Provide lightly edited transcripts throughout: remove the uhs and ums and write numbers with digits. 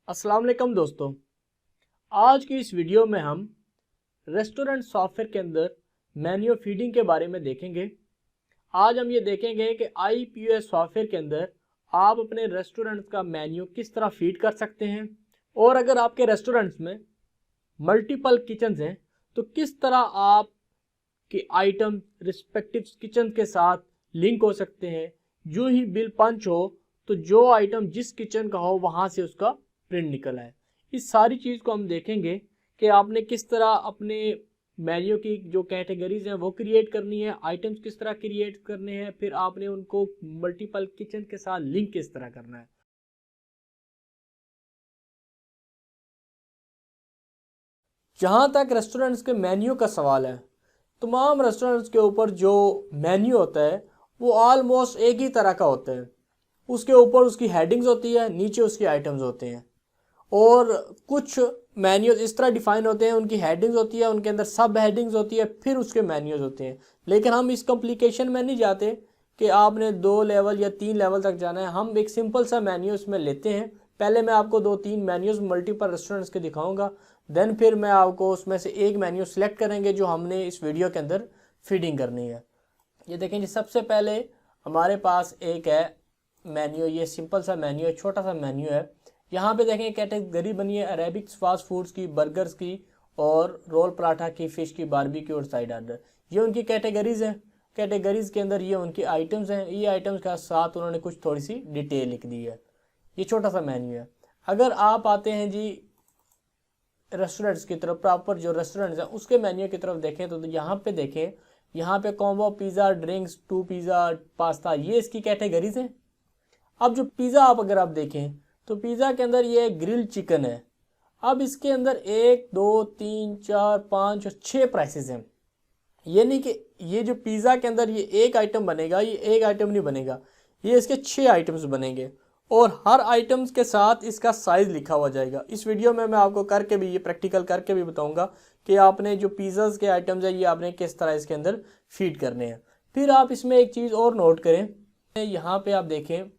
अस्सलाम वालेकुम दोस्तों, आज की इस वीडियो में हम रेस्टोरेंट सॉफ्टवेयर के अंदर मेन्यू फीडिंग के बारे में देखेंगे। आज हम ये देखेंगे कि IPOS सॉफ्टवेयर के अंदर आप अपने रेस्टोरेंट का मेन्यू किस तरह फीड कर सकते हैं और अगर आपके रेस्टोरेंट्स में मल्टीपल किचन्स हैं तो किस तरह आप के आइटम रिस्पेक्टिव किचन के साथ लिंक हो सकते हैं। जो ही बिल पंच हो तो जो आइटम जिस किचन का हो वहाँ से उसका प्रिंट निकल आए। इस सारी चीज़ को हम देखेंगे कि आपने किस तरह अपने मेन्यू की जो कैटेगरीज हैं वो क्रिएट करनी है, आइटम्स किस तरह क्रिएट करने हैं, फिर आपने उनको मल्टीपल किचन के साथ लिंक किस तरह करना है। जहाँ तक रेस्टोरेंट्स के मेन्यू का सवाल है, तमाम रेस्टोरेंट्स के ऊपर जो मेन्यू होता है वो ऑलमोस्ट एक ही तरह का होता है। उसके ऊपर उसकी हेडिंग्स होती है, नीचे उसके आइटम्स होते हैं और कुछ मेन्यूज इस तरह डिफाइन होते हैं, उनकी हेडिंग्स होती है, उनके अंदर सब हेडिंग्स होती है, फिर उसके मेन्यूज होते हैं। लेकिन हम इस कॉम्प्लिकेशन में नहीं जाते कि आपने 2 लेवल या 3 लेवल तक जाना है। हम एक सिंपल सा मेन्यू इसमें लेते हैं। पहले मैं आपको 2-3 मेन्यूज मल्टीपल रेस्टोरेंट्स के दिखाऊंगा, देन फिर मैं आपको उसमें से एक मेन्यू सेलेक्ट करेंगे जो हमने इस वीडियो के अंदर फीडिंग करनी है। ये देखें जी, सबसे पहले हमारे पास एक है मेन्यू, ये सिंपल सा मेन्यू है, छोटा सा मेन्यू है। यहाँ पे देखें कैटेगरी बनी है अरेबिक्स फास्ट फूड्स की, बर्गर्स की और रोल पराठा की, फिश की, बारबेक्यू और साइड ऑर्डर। ये उनकी कैटेगरीज हैं। कैटेगरीज के अंदर ये उनकी आइटम्स हैं। ये आइटम्स के साथ उन्होंने कुछ थोड़ी सी डिटेल लिख दी है। ये छोटा सा मेन्यू है। अगर आप आते हैं जी रेस्टोरेंट्स की तरफ, प्रॉपर जो रेस्टोरेंट्स हैं उसके मेन्यू की तरफ देखें तो यहाँ पे देखें, यहाँ पे combo pizza, drinks, 2 pizza, pasta, ये इसकी कैटेगरीज हैं। अब जो पिज़्ज़ा आप अगर आप देखें तो पिज़्ज़ा के अंदर ये ग्रिल चिकन है। अब इसके अंदर 1, 2, 3, 4, 5 और 6 प्राइसेस हैं। ये नहीं कि ये जो पिज़्ज़ा के अंदर ये एक आइटम बनेगा, ये एक आइटम नहीं बनेगा, ये इसके 6 आइटम्स बनेंगे और हर आइटम्स के साथ इसका साइज़ लिखा हुआ जाएगा। इस वीडियो में मैं आपको करके भी, ये प्रैक्टिकल करके भी बताऊंगा कि आपने जो पिज़्ज़ाज़ के आइटम्स है ये आपने किस तरह इसके अंदर फीड करने हैं। फिर आप इसमें एक चीज़ और नोट करें, यहाँ पे आप देखें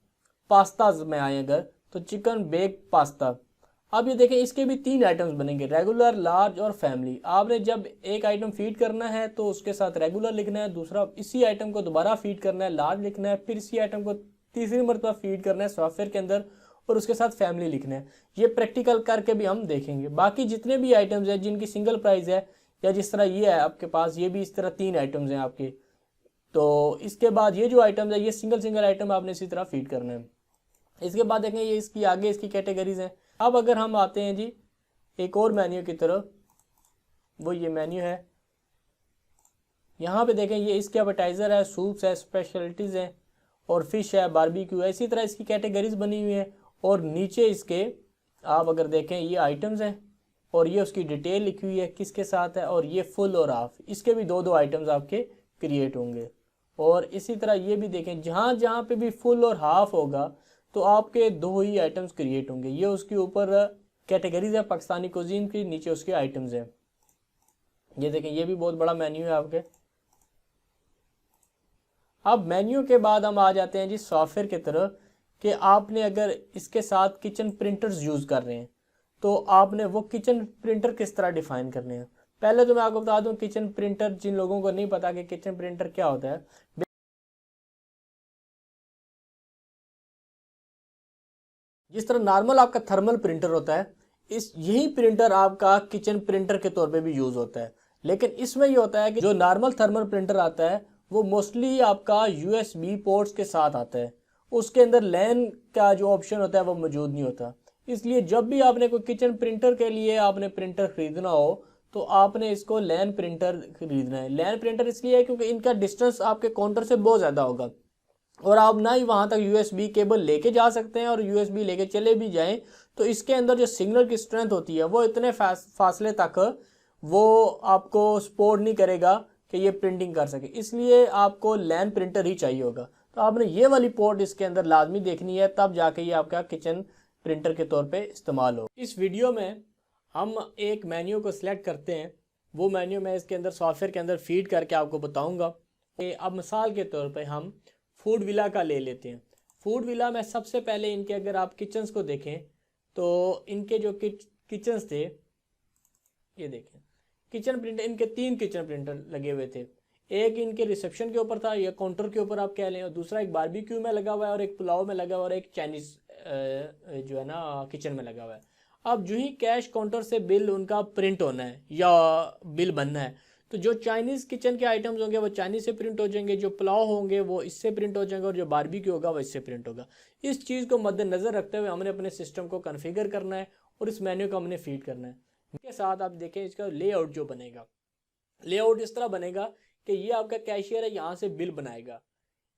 पास्ताज में आए अगर तो चिकन बेक पास्ता। अब ये देखें इसके भी 3 आइटम्स बनेंगे, रेगुलर, लार्ज और फैमिली। आपने जब एक आइटम फीड करना है तो उसके साथ रेगुलर लिखना है, दूसरा इसी आइटम को दोबारा फीड करना है, लार्ज लिखना है, फिर इसी आइटम को तीसरी मरतबा फीड करना है सॉफ्टवेयर के अंदर और उसके साथ फैमिली लिखना है। ये प्रैक्टिकल करके भी हम देखेंगे। बाकी जितने भी आइटम्स हैं जिनकी सिंगल प्राइस है, या जिस तरह ये है आपके पास, ये भी इस तरह 3 आइटम्स हैं आपके। तो इसके बाद ये जो आइटम्स है ये सिंगल आइटम आपने इसी तरह फीड करना है। इसके बाद देखें ये इसकी आगे इसकी कैटेगरीज हैं। अब अगर हम आते हैं जी एक और मेन्यू की तरफ, वो ये मेन्यू है। यहाँ पे देखें ये इसके एपेटाइज़र है, सूप्स है, स्पेशलिटीज़ हैं और फिश है, बारबेक्यू है। इसी तरह इसकी कैटेगरीज बनी हुई हैं और नीचे इसके आप अगर देखें ये आइटम्स हैं और ये उसकी डिटेल लिखी हुई है किसके साथ है, और ये फुल और हाफ, इसके भी 2-2 आइटम्स आपके क्रिएट होंगे। और इसी तरह ये भी देखें जहाँ जहाँ पे भी फुल और हाफ होगा तो आपके 2 ही आइटम्स क्रिएट होंगे। ये उसके ऊपर कैटेगरीज है पाकिस्तानी कुजीन की, नीचे उसके आइटम्स हैं। ये देखें ये भी बहुत बड़ा मेन्यू है आपके। अब मेन्यू के बाद हम आ जाते हैं जी सॉफ्टवेयर की तरफ कि आपने अगर इसके साथ किचन प्रिंटर्स यूज़ कर रहे हैं तो आपने वो किचन प्रिंटर किस तरह डिफाइन करने हैं। पहले तो मैं आपको बता दूं, किचन प्रिंटर, जिन लोगों को नहीं पता कि किचन प्रिंटर क्या होता है, जिस तरह नॉर्मल आपका थर्मल प्रिंटर होता है, इस यही प्रिंटर आपका किचन प्रिंटर के तौर पे भी यूज़ होता है। लेकिन इसमें ये होता है कि जो नॉर्मल थर्मल प्रिंटर आता है वो मोस्टली आपका USB पोर्ट्स के साथ आता है, उसके अंदर लैन का जो ऑप्शन होता है वो मौजूद नहीं होता। इसलिए जब भी आपने कोई किचन प्रिंटर के लिए आपने प्रिंटर ख़रीदना हो तो आपने इसको लैन प्रिंटर खरीदना है। लैन प्रिंटर इसलिए है क्योंकि इनका डिस्टेंस आपके काउंटर से बहुत ज़्यादा होगा और आप ना ही वहाँ तक USB केबल लेके जा सकते हैं, और USB लेके चले भी जाएं तो इसके अंदर जो सिग्नल की स्ट्रेंथ होती है वो इतने फासले तक वो आपको सपोर्ट नहीं करेगा कि ये प्रिंटिंग कर सके। इसलिए आपको लैन प्रिंटर ही चाहिए होगा। तो आपने ये वाली पोर्ट इसके अंदर लाजमी देखनी है, तब जाके ये आपका किचन प्रिंटर के तौर पे इस्तेमाल हो। इस वीडियो में हम एक मेन्यू को सिलेक्ट करते हैं, वो मेन्यू मैं इसके अंदर सॉफ्टवेयर के अंदर फीड करके आपको बताऊँगा। अब मिसाल के तौर पर हम फूड विला का ले लेते हैं। फूड विला में सबसे पहले इनके अगर आप किचन्स को देखें तो इनके जो किचन्स थे, ये देखें किचन प्रिंटर, इनके 3 किचन प्रिंटर लगे हुए थे। एक इनके रिसेप्शन के ऊपर था या काउंटर के ऊपर आप कह लें, और दूसरा एक बारबेक्यू में लगा हुआ है, और एक पुलाव में लगा हुआ है, और एक चाइनीज़ जो है ना किचन में लगा हुआ है। अब जो ही कैश काउंटर से बिल उनका प्रिंट होना है या बिल बनना है, तो जो चाइनीज़ किचन के आइटम्स होंगे वो चाइनीज़ से प्रिंट हो जाएंगे, जो पुलाव होंगे वो इससे प्रिंट हो जाएंगे, और जो बारबेक्यू होगा वो इससे प्रिंट होगा। इस चीज़ को मद्देनज़र रखते हुए हमने अपने सिस्टम को कन्फिगर करना है और इस मेन्यू को हमने फीड करना है। इसके साथ आप देखें इसका लेआउट जो बनेगा, लेआउट इस तरह बनेगा कि ये आपका कैशियर है, यहाँ से बिल बनाएगा,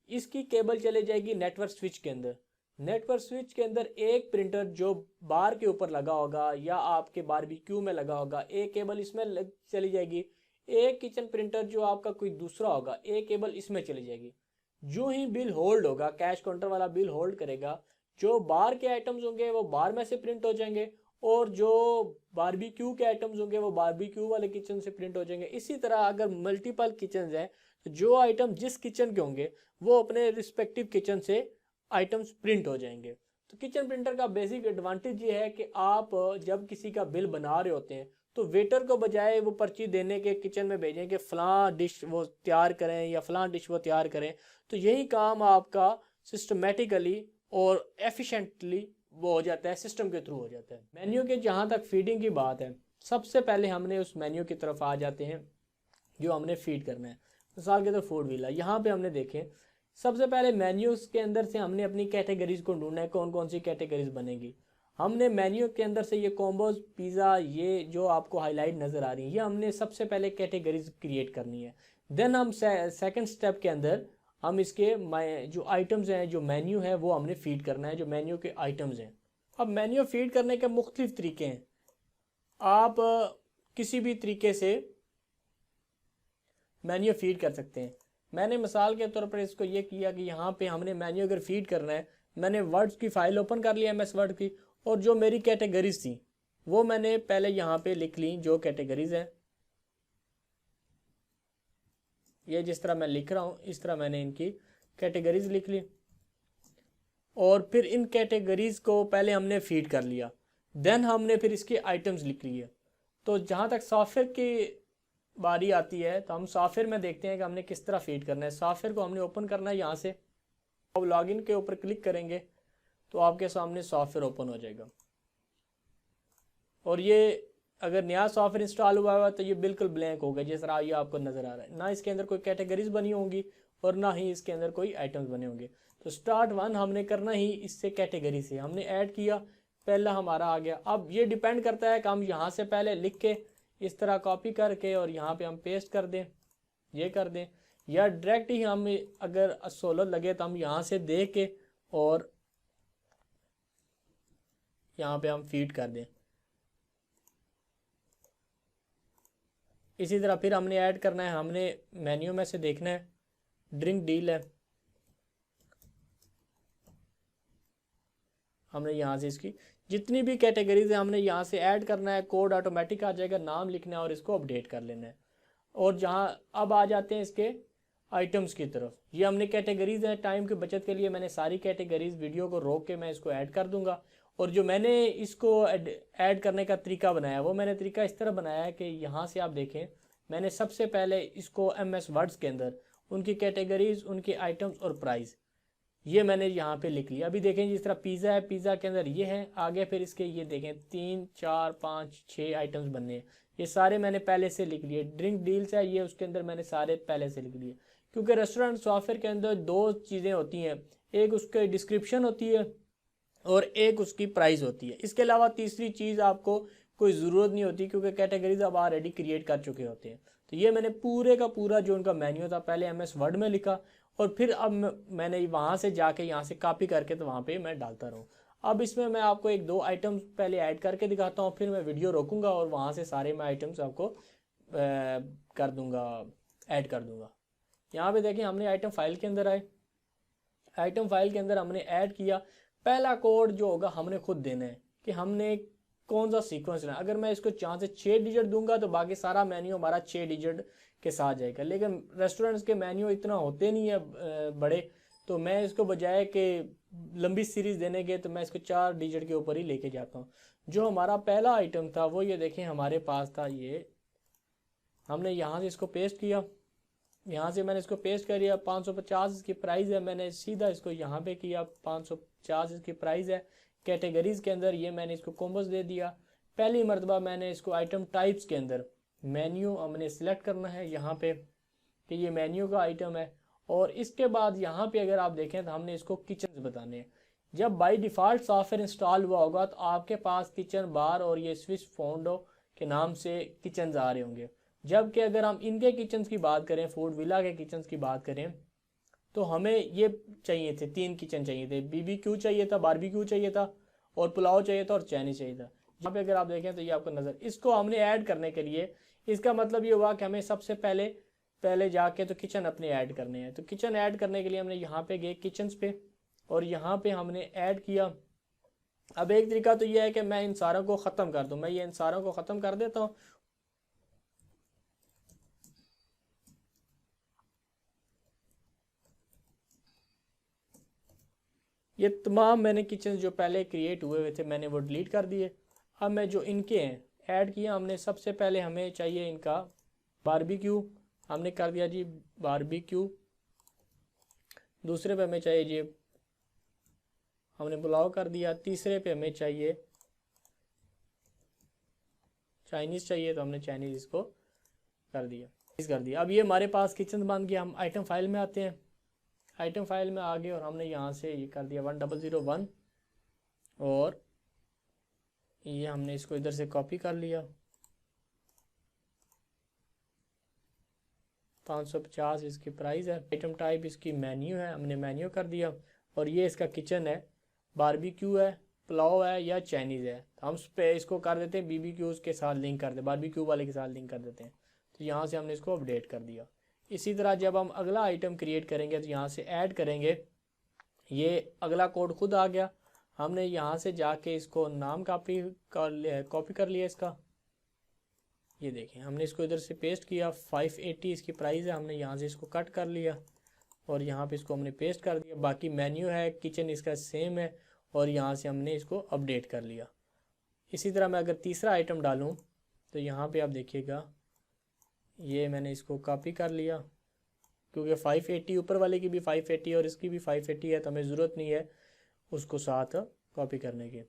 इसकी केबल चले जाएगी नेटवर्क स्विच के अंदर। नेटवर्क स्विच के अंदर एक प्रिंटर जो बार के ऊपर लगा होगा या आपके बारबेक्यू में लगा होगा, एक केबल इसमें चली जाएगी। एक किचन प्रिंटर जो आपका कोई दूसरा होगा, एक केबल इसमें चली जाएगी। जो ही बिल होल्ड होगा, कैश काउंटर वाला बिल होल्ड करेगा, जो बार के आइटम्स होंगे वो बार में से प्रिंट हो जाएंगे, और जो बारबेक्यू के आइटम्स होंगे वो बारबेक्यू वाले किचन से प्रिंट हो जाएंगे। इसी तरह अगर मल्टीपल किचन हैं तो जो आइटम जिस किचन के होंगे वो अपने रिस्पेक्टिव किचन से आइटम्स प्रिंट हो जाएंगे। तो किचन प्रिंटर का बेसिक एडवांटेज ये है कि आप जब किसी का बिल बना रहे होते हैं तो वेटर को बजाय वो पर्ची देने के किचन में भेजें कि फ़लाँ डिश वो तैयार करें या फ़लाँ डिश वो तैयार करें, तो यही काम आपका सिस्टमेटिकली और एफिशिएंटली वो हो जाता है, सिस्टम के थ्रू हो जाता है। मेन्यू के जहाँ तक फीडिंग की बात है, सबसे पहले हमने उस मेन्यू की तरफ आ जाते हैं जो हमने फीड करना है। मिसाल के तौर फूड व्हीला, यहाँ पे हमने देखें सबसे पहले मेन्यूज़ के अंदर से हमने अपनी कैटेगरीज़ को ढूंढना है, कौन कौन सी कैटेगरीज बनेगी। हमने मेन्यू के अंदर से ये कॉम्बोज पिज़्ज़ा, ये जो आपको हाईलाइट नज़र आ रही है, ये हमने सबसे पहले कैटेगरीज क्रिएट करनी है। देन हम सेकंड स्टेप के अंदर हम इसके जो आइटम्स हैं, जो मेन्यू है वो हमने फीड करना है, जो मेन्यू के आइटम्स हैं। अब मेन्यू फीड करने के मुख्तलिफ तरीके हैं, आप किसी भी तरीके से मेन्यू फीड कर सकते हैं। मैंने मिसाल के तौर पर इसको ये किया कि यहाँ पे हमने मेन्यू अगर फीड करना है, मैंने वर्ड्स की फ़ाइल ओपन कर लिया MS वर्ड की, और जो मेरी कैटेगरीज थी वो मैंने पहले यहाँ पे लिख ली, जो कैटेगरीज हैं ये जिस तरह मैं लिख रहा हूँ इस तरह मैंने इनकी कैटेगरीज लिख ली, और फिर इन कैटेगरीज को पहले हमने फीड कर लिया। देन हमने फिर इसके आइटम्स लिख लिए। तो जहाँ तक सॉफ्टवेयर की बारी आती है तो हम सॉफ्टवेयर में देखते हैं कि हमने किस तरह फीड करना है। सॉफ्टवेयर को हमने ओपन करना है, यहाँ से अब लॉगिन के ऊपर क्लिक करेंगे तो आपके सामने सॉफ्टवेयर ओपन हो जाएगा। और ये अगर नया सॉफ्टवेयर इंस्टॉल हुआ हुआ तो ये बिल्कुल ब्लैंक होगा, जिस तरह ये आपको नज़र आ रहा है। ना इसके अंदर कोई कैटेगरीज बनी होंगी और ना ही इसके अंदर कोई आइटम्स बने होंगे। तो स्टार्ट 1 हमने करना ही इससे कैटेगरी से हमने ऐड किया, पहला हमारा आ गया। अब ये डिपेंड करता है कि हम यहाँ से पहले लिख के इस तरह कॉपी करके और यहाँ पे हम पेस्ट कर दें, ये कर दें, या डायरेक्ट ही हम अगर सहूलत लगे तो हम यहाँ से दे के और यहाँ पे हम फीड कर दें। इसी तरह फिर हमने ऐड करना है, हमने मेन्यू में से देखना है ड्रिंक डील है, हमने यहाँ से इसकी जितनी भी कैटेगरीज है हमने यहाँ से ऐड करना है। कोड ऑटोमेटिक आ जाएगा, नाम लिखना है और इसको अपडेट कर लेना है। और जहाँ अब आ जाते हैं इसके आइटम्स की तरफ, ये हमने कैटेगरीज हैं। टाइम की बचत के लिए मैंने सारी कैटेगरीज वीडियो को रोक के मैं इसको ऐड कर दूंगा। और जो मैंने इसको ऐड करने का तरीका बनाया वो मैंने तरीका इस तरह बनाया है कि यहाँ से आप देखें, मैंने सबसे पहले इसको MS वर्ड्स के अंदर उनकी कैटेगरीज, उनके आइटम्स और प्राइस ये मैंने यहाँ पे लिख लिया। अभी देखें जिस तरह पिज़्ज़ा है, पिज़्ज़ा के अंदर ये है, आगे फिर इसके ये देखें 3 4 5 6 आइटम्स बनने हैं, ये सारे मैंने पहले से लिख लिए। ड्रिंक डील्स है, ये उसके अंदर मैंने सारे पहले से लिख लिए। क्योंकि रेस्टोरेंट सॉफ्टवेयर के अंदर 2 चीज़ें होती हैं, एक उसके डिस्क्रिप्शन होती है और एक उसकी प्राइस होती है। इसके अलावा तीसरी चीज़ आपको कोई ज़रूरत नहीं होती, क्योंकि कैटेगरीज आप ऑलरेडी क्रिएट कर चुके होते हैं। तो ये मैंने पूरे का पूरा जो उनका मेन्यू था पहले MS वर्ड में लिखा, और फिर अब मैंने वहाँ से जाके यहाँ से कॉपी करके तो वहाँ पे मैं डालता रहूँ। अब इसमें मैं आपको 1-2 आइटम्स पहले ऐड करके दिखाता हूँ, फिर मैं वीडियो रोकूँगा और वहाँ से सारे मैं आइटम्स आपको कर दूँगा, ऐड कर दूँगा। यहाँ पे देखें हमने आइटम फाइल के अंदर आए, आइटम फाइल के अंदर हमने ऐड किया। पहला कोड जो होगा हमने खुद देना है कि हमने कौन सा सीक्वेंस लेना। अगर मैं इसको 4 से 6 डिजिट दूंगा तो बाकी सारा मेन्यू हमारा 6 डिजिट के साथ जाएगा, लेकिन रेस्टोरेंट्स के मेन्यू इतना होते नहीं है बड़े, तो मैं इसको बजाय कि लंबी सीरीज देने के तो मैं इसको 4 डिजिट के ऊपर ही लेके जाता हूँ। जो हमारा पहला आइटम था वो ये देखें हमारे पास था ये, हमने यहाँ से इसको पेस्ट किया, यहाँ से मैंने इसको पेस्ट कर दिया, 550 इसकी प्राइस है, मैंने सीधा इसको यहाँ पे किया, 550 इसकी प्राइस है। कैटेगरीज के अंदर ये मैंने इसको कॉम्बोस दे दिया। पहली मरतबा मैंने इसको आइटम टाइप्स के अंदर मेन्यू हमने सिलेक्ट करना है यहाँ पे कि ये मेन्यू का आइटम है। और इसके बाद यहाँ पे अगर आप देखें तो हमने इसको किचन बताने हैं। जब बाय डिफ़ॉल्ट सॉफ्टवेयर इंस्टॉल हुआ होगा तो आपके पास किचन बार और ये स्विच फोंडो के नाम से किचन आ रहे होंगे। जबकि अगर हम इनके किचन की बात करें, फूड विला के किचन की बात करें, तो हमें ये चाहिए थे 3 किचन चाहिए थे, BBQ चाहिए था, बारबेक्यू चाहिए था, और पुलाव चाहिए था, और चाइनीज चाहिए था। यहाँ पे अगर आप देखें तो ये आपको नज़र, इसको हमने ऐड करने के लिए, इसका मतलब ये हुआ कि हमें सबसे पहले जाके तो किचन अपने ऐड करने हैं। तो किचन ऐड करने के लिए हमने यहाँ पे गए किचन्स पे, और यहाँ पे हमने ऐड किया। अब एक तरीका तो ये है कि मैं इन सारों को ख़त्म कर दूँ, मैं ये इन सारों को ख़त्म कर देता हूँ। ये तमाम मैंने किचन जो पहले क्रिएट हुए हुए थे मैंने वो डिलीट कर दिए। अब मैं जो इनके हैं ऐड किया हमने, सबसे पहले हमें चाहिए इनका बारबेक्यू, हमने कर दिया जी बारबेक्यू। दूसरे पे हमें चाहिए जी, हमने पुलाव कर दिया। तीसरे पे हमें चाहिए चाइनीज़ चाहिए, तो हमने चाइनीज़ इसको कर दिया। अब ये हमारे पास किचन बन गया। हम आइटम फाइल में आते हैं, आइटम फाइल में आ गए और हमने यहाँ से ये कर दिया 1001, और ये हमने इसको इधर से कॉपी कर लिया। 550 इसकी प्राइस है। आइटम टाइप इसकी मेन्यू है, हमने मेन्यू कर दिया। और ये इसका किचन है, बारबेक्यू है, पुलाव है या चाइनीज़ है। हम इसको कर देते हैं BBQ के साथ लिंक कर दे, बारबेक्यू वाले के साथ लिंक कर देते हैं। तो यहाँ से हमने इसको अपडेट कर दिया। इसी तरह जब हम अगला आइटम क्रिएट करेंगे तो यहाँ से ऐड करेंगे, ये अगला कोड खुद आ गया। हमने यहाँ से जाके इसको नाम कॉपी कर लिया इसका। ये देखें हमने इसको इधर से पेस्ट किया, 580 इसकी प्राइस है। हमने यहाँ से इसको कट कर लिया और यहाँ पे इसको हमने पेस्ट कर दिया। बाकी मेन्यू है, किचन इसका सेम है, और यहाँ से हमने इसको अपडेट कर लिया। इसी तरह मैं अगर तीसरा आइटम डालूँ तो यहाँ पे आप देखिएगा, ये मैंने इसको कॉपी कर लिया, क्योंकि 580 ऊपर वाले की भी 580 और इसकी भी 580 है, तो हमें ज़रूरत नहीं है उसको साथ कॉपी करने की।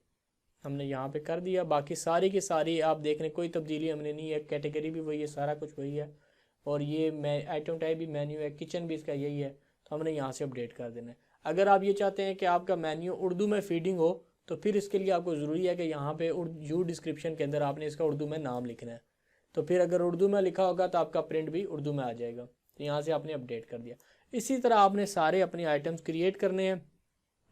हमने यहाँ पे कर दिया। बाकी सारी की सारी आप देख रहे हैं, कोई तब्दीली हमने नहीं है, कैटेगरी भी वही है, सारा कुछ वही है, और ये मैं आइटम टाइप भी मेन्यू है, किचन भी इसका यही है, तो हमने यहाँ से अपडेट कर देना है। अगर आप ये चाहते हैं कि आपका मेन्यू उर्दू में फीडिंग हो, तो फिर इसके लिए आपको ज़रूरी है कि यहाँ पे यू डिस्क्रिप्शन के अंदर आपने इसका उर्दू में नाम लिखना है। तो फिर अगर उर्दू में लिखा होगा तो आपका प्रिंट भी उर्दू में आ जाएगा। तो यहाँ से आपने अपडेट कर दिया। इसी तरह आपने सारे अपने आइटम्स क्रिएट करने हैं।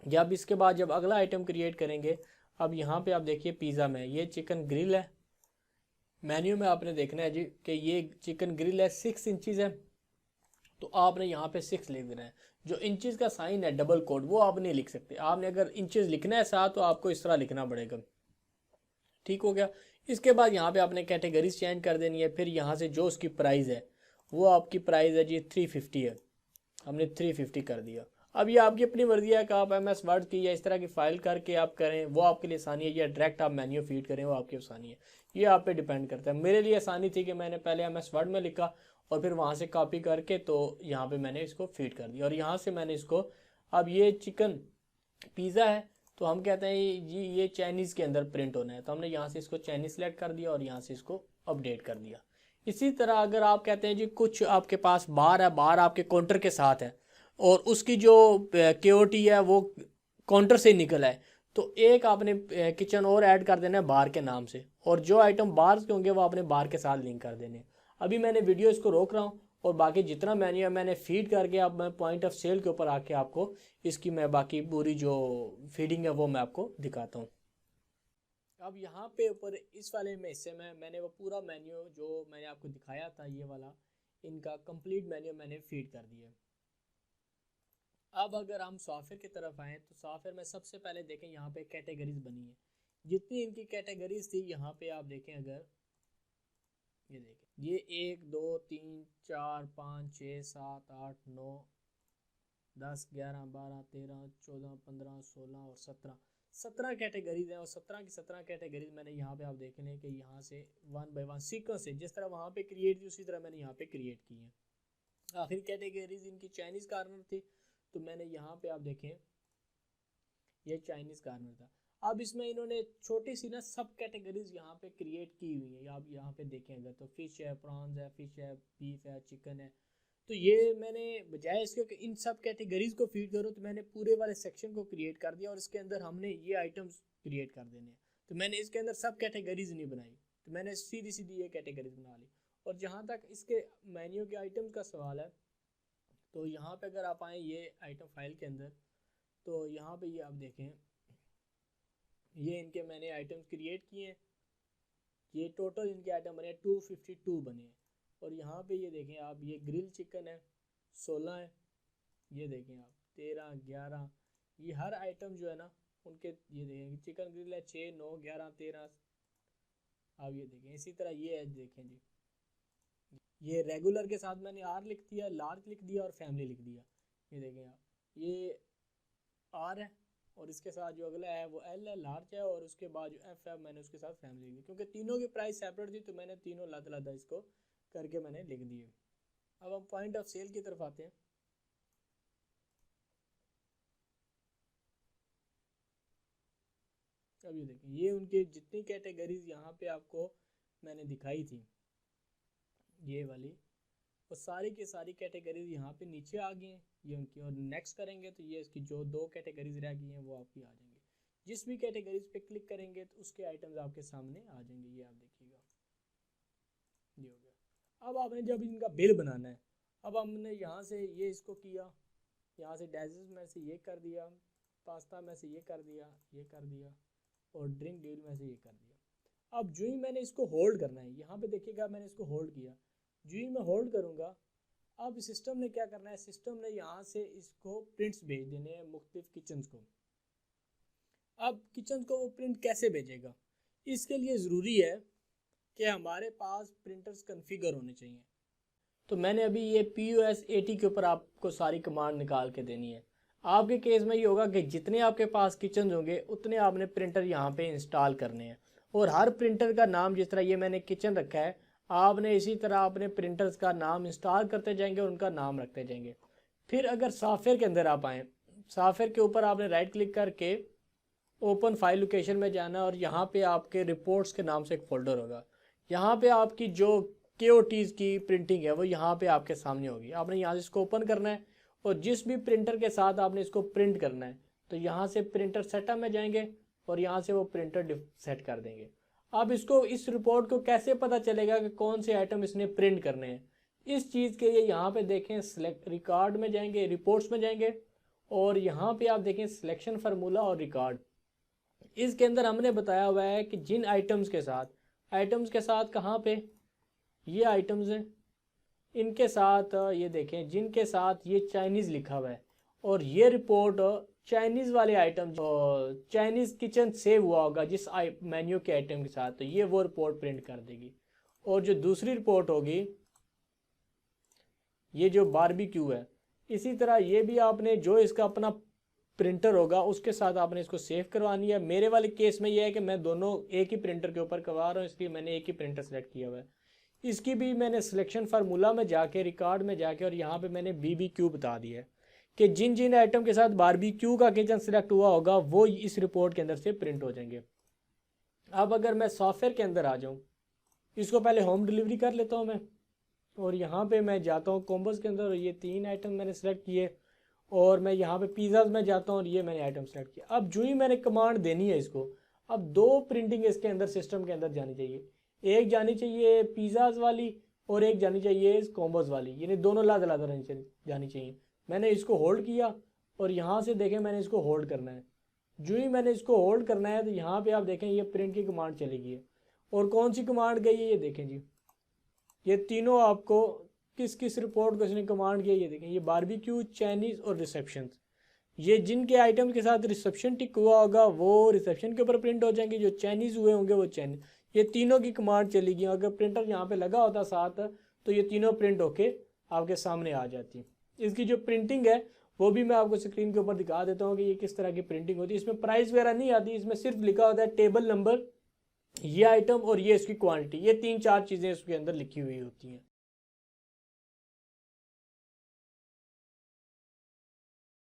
जब इसके बाद जब अगला आइटम क्रिएट करेंगे, अब यहाँ पे आप देखिए पिज़्ज़ा में ये चिकन ग्रिल है, मेन्यू में आपने देखना है जी कि ये चिकन ग्रिल है, 6 इंचज़ है, तो आपने यहाँ पे 6 लिख देना है। जो इंचज़ का साइन है डबल कोड वो आप नहीं लिख सकते, आपने अगर इंचज़ लिखना है साथ तो आपको इस तरह लिखना पड़ेगा। ठीक हो गया। इसके बाद यहाँ पे आपने कैटेगरीज चेंज कर देनी है। फिर यहाँ से जो उसकी प्राइस है वो आपकी प्राइस है जी 350 है, हमने 350 कर दिया। अब ये आपकी अपनी मर्जी है कि आप MS वर्ड की या इस तरह की फ़ाइल करके आप करें, वो आपके लिए आसानी है, या डायरेक्ट आप मेन्यू फीड करें वो आपकी आसानी है, ये आप पे डिपेंड करता है। मेरे लिए आसानी थी कि मैंने पहले MS वर्ड में लिखा और फिर वहाँ से कॉपी करके तो यहाँ पे मैंने इसको फीड कर दिया, और यहाँ से मैंने इसको, अब ये चिकन पिज़्ज़ा है तो हम कहते हैं जी ये चाइनीज़ के अंदर प्रिंट होना है, तो हमने यहाँ से इसको चाइनीज़ सेलेक्ट कर दिया और यहाँ से इसको अपडेट कर दिया। इसी तरह अगर आप कहते हैं जी कुछ आपके पास बार है, बार आपके काउंटर के साथ है और उसकी जो KOT है वो काउंटर से निकल है, तो एक आपने किचन और ऐड कर देना है बार के नाम से, और जो आइटम बार के होंगे वो आपने बार के साथ लिंक कर देने। अभी मैंने वीडियो इसको रोक रहा हूँ और बाकी जितना मेन्यू है मैंने फीड करके, अब मैं पॉइंट ऑफ सेल के ऊपर आके आपको इसकी मैं बाकी पूरी जो फीडिंग है वो मैं आपको दिखाता हूँ। अब यहाँ पे ऊपर इस वाले में हिस्से में मैंने वो पूरा मेन्यू जो मैंने आपको दिखाया था ये वाला, इनका कंप्लीट मेन्यू मैंने फीड कर दिया। अब अगर हम सॉफ्टवेयर की तरफ आएँ तो सॉफ्टवेयर में सबसे पहले देखें यहाँ पे कैटेगरीज बनी है, जितनी इनकी कैटेगरीज थी यहाँ पे आप देखें, अगर ये देखें ये 1 2 3 4 5 6 7 8 9 10, 11, 12, 13, 14, 15, 16 और 17 कैटेगरीज हैं। और 17 की 17 कैटेगरीज मैंने यहाँ पे आप देख लें कि यहाँ से 1 बाय 1 सीक्वेंस से जिस तरह वहाँ पे क्रिएट थी उसी तरह मैंने यहाँ पे क्रिएट की है। आखिर कैटेगरीज इनकी चाइनीज़ कॉर्नर थी, तो मैंने यहाँ पे आप देखें ये चाइनीज़ कॉर्नर था। अब इसमें इन्होंने छोटी सी ना सब कैटेगरीज यहाँ पे क्रिएट की हुई है। आप यहाँ पे देखें अगर तो फिश है, प्रॉन्स है, फिश है, बीफ है, चिकन है। तो ये मैंने बजाय इसके कि इन सब कैटेगरीज को फीड करो तो मैंने पूरे वाले सेक्शन को क्रिएट कर दिया और इसके अंदर हमने ये आइटम्स क्रिएट कर देने हैं। तो मैंने इसके अंदर सब कैटेगरीज नहीं बनाई, तो मैंने सीधी सीधी ये कैटेगरीज बना ली। और जहाँ तक इसके मेन्यू के आइटम्स का सवाल है, तो यहाँ पे अगर आप आएँ ये आइटम फाइल के अंदर, तो यहाँ पे ये आप देखें ये इनके मैंने आइटम्स क्रिएट किए हैं। ये टोटल इनके आइटम बने 252 बने हैं। और यहाँ पे ये देखें आप, ये ग्रिल चिकन है 16 है, ये देखें आप 13, 11, ये हर आइटम जो है ना उनके ये देखें चिकन ग्रिल है 6, 9, 11, 13। आप ये देखें इसी तरह ये है, देखें जी ये रेगुलर के साथ मैंने आर लिख दिया, लार्ज लिख दिया और फैमिली लिख दिया। ये देखें आप, ये आर है और इसके साथ जो अगला है वो एल है, लार्ज है, और उसके बाद जो एफ है मैंने उसके साथ फैमिली लिखी। क्योंकि तीनों की प्राइस सेपरेट थी तो मैंने तीनों लद इसको करके मैंने लिख दिए। अब हम पॉइंट ऑफ सेल की तरफ आते हैं। अब ये देखें ये उनके जितनी कैटेगरीज यहाँ पे आपको मैंने दिखाई थी ये वाली, वो सारी की सारी कैटेगरीज यहाँ पे नीचे आ गई हैं ये उनकी। और नेक्स्ट करेंगे तो ये इसकी जो 2 कैटेगरीज रह गई हैं वो आपकी आ जाएंगी। जिस भी कैटेगरीज पे क्लिक करेंगे तो उसके आइटम्स आपके सामने आ जाएंगे। ये आप देखिएगा ये हो गया। अब आपने जब इनका बिल बनाना है, अब हमने यहाँ से ये इसको किया, यहाँ से डेजर्ट में से ये कर दिया, पास्ता में से ये कर दिया, ये कर दिया, और ड्रिंक डील में से ये कर दिया। अब जो ही मैंने इसको होल्ड करना है, यहाँ पे देखिएगा मैंने इसको होल्ड किया, जो ही मैं होल्ड करूँगा अब सिस्टम ने क्या करना है, सिस्टम ने यहाँ से इसको प्रिंट्स भेज देने हैं मुख्तलिफ किचन्स को। अब किचन को वो प्रिंट कैसे भेजेगा, इसके लिए ज़रूरी है कि हमारे पास प्रिंटर्स कन्फिगर होने चाहिए। तो मैंने अभी ये POS 80 के ऊपर आपको सारी कमांड निकाल के देनी है। आपके केस में ये होगा कि जितने आपके पास किचन होंगे उतने आपने प्रिंटर यहाँ पे इंस्टॉल करने हैं। और हर प्रिंटर का नाम, जिस तरह ये मैंने किचन रखा है, आपने इसी तरह अपने प्रिंटर्स का नाम इंस्टॉल करते जाएंगे और उनका नाम रखते जाएंगे। फिर अगर सॉफ्टवेयर के अंदर आप आएँ, सॉफ्टवेयर के ऊपर आपने राइट क्लिक करके ओपन फाइल लोकेशन में जाना और यहाँ पे आपके रिपोर्ट्स के नाम से एक फ़ोल्डर होगा। यहाँ पे आपकी जो KOTs की प्रिंटिंग है वो यहाँ पे आपके सामने होगी। आपने यहाँ से इसको ओपन करना है और जिस भी प्रिंटर के साथ आपने इसको प्रिंट करना है तो यहाँ से प्रिंटर सेटअप में जाएंगे और यहाँ से वो प्रिंटर सेट कर देंगे। अब इसको, इस रिपोर्ट को कैसे पता चलेगा कि कौन से आइटम इसने प्रिंट करने हैं, इस चीज़ के लिए यहाँ पे देखें सिलेक्ट रिकॉर्ड में जाएंगे, रिपोर्ट्स में जाएंगे और यहाँ पे आप देखें सिलेक्शन फार्मूला और रिकॉर्ड। इसके अंदर हमने बताया हुआ है कि जिन आइटम्स के साथ कहाँ पे ये आइटम्स हैं, इनके साथ ये देखें जिनके साथ ये चाइनीज़ लिखा हुआ है और ये रिपोर्ट चाइनीज़ वाले आइटम, चाइनीज़ किचन सेव हुआ होगा जिस मेन्यू के आइटम के साथ, तो ये वो रिपोर्ट प्रिंट कर देगी। और जो दूसरी रिपोर्ट होगी ये जो बारबेक्यू है, इसी तरह ये भी आपने जो इसका अपना प्रिंटर होगा उसके साथ आपने इसको सेव करवानी है। मेरे वाले केस में ये है कि मैं दोनों एक ही प्रिंटर के ऊपर करवा रहा हूँ, इसलिए मैंने एक ही प्रिंटर सेलेक्ट किया हुआ है। इसकी भी मैंने सिलेक्शन फार्मूला में जाके, रिकॉर्ड में जाके, और यहाँ पे मैंने BBQ बता दिया है कि जिन जिन आइटम के साथ बारबेक्यू का किचन सेलेक्ट हुआ होगा वो इस रिपोर्ट के अंदर से प्रिंट हो जाएंगे। अब अगर मैं सॉफ्टवेयर के अंदर आ जाऊँ, इसको पहले होम डिलीवरी कर लेता हूँ मैं, और यहाँ पे मैं जाता हूँ कॉम्बोज के अंदर और ये 3 आइटम मैंने सेलेक्ट किए और मैं यहाँ पे पिज़्ज़ाज में जाता हूँ और ये मैंने आइटम सेलेक्ट किया। अब जो ही मैंने कमांड देनी है इसको, अब 2 प्रिंटिंग इसके अंदर सिस्टम के अंदर जानी चाहिए, एक जानी चाहिए पिज़्ज़ाज वाली और एक जानी चाहिए कॉम्बोज वाली, यानी दोनों लाद जानी चाहिए। मैंने इसको होल्ड किया और यहाँ से देखें मैंने इसको होल्ड करना है। जो ही मैंने इसको होल्ड करना है तो यहाँ पे आप देखें ये प्रिंट की कमांड चलेगी है। और कौन सी कमांड गई है ये देखें जी, ये तीनों आपको किस किस रिपोर्ट को इसने कमांड किया ये देखें, ये बारबेक्यू, चाइनीज़ और रिसेप्शन। ये जिनके आइटम के साथ रिसेप्शन टिक हुआ होगा वो रिसेप्शन के ऊपर प्रिंट हो जाएंगे, जो चाइनीज़ हुए होंगे वो चाइनीज़। ये तीनों की कमांड चलेगी। अगर प्रिंटर यहाँ पे लगा होता साथ तो ये तीनों प्रिंट होके आपके सामने आ जाती। इसकी जो प्रिंटिंग है वो भी मैं आपको स्क्रीन के ऊपर दिखा देता हूँ कि ये किस तरह की प्रिंटिंग होती है। इसमें प्राइस वगैरह नहीं आती, इसमें सिर्फ लिखा होता है टेबल नंबर, ये आइटम और ये इसकी क्वांटिटी, ये 3-4 चीज़ें इसके अंदर लिखी हुई होती हैं।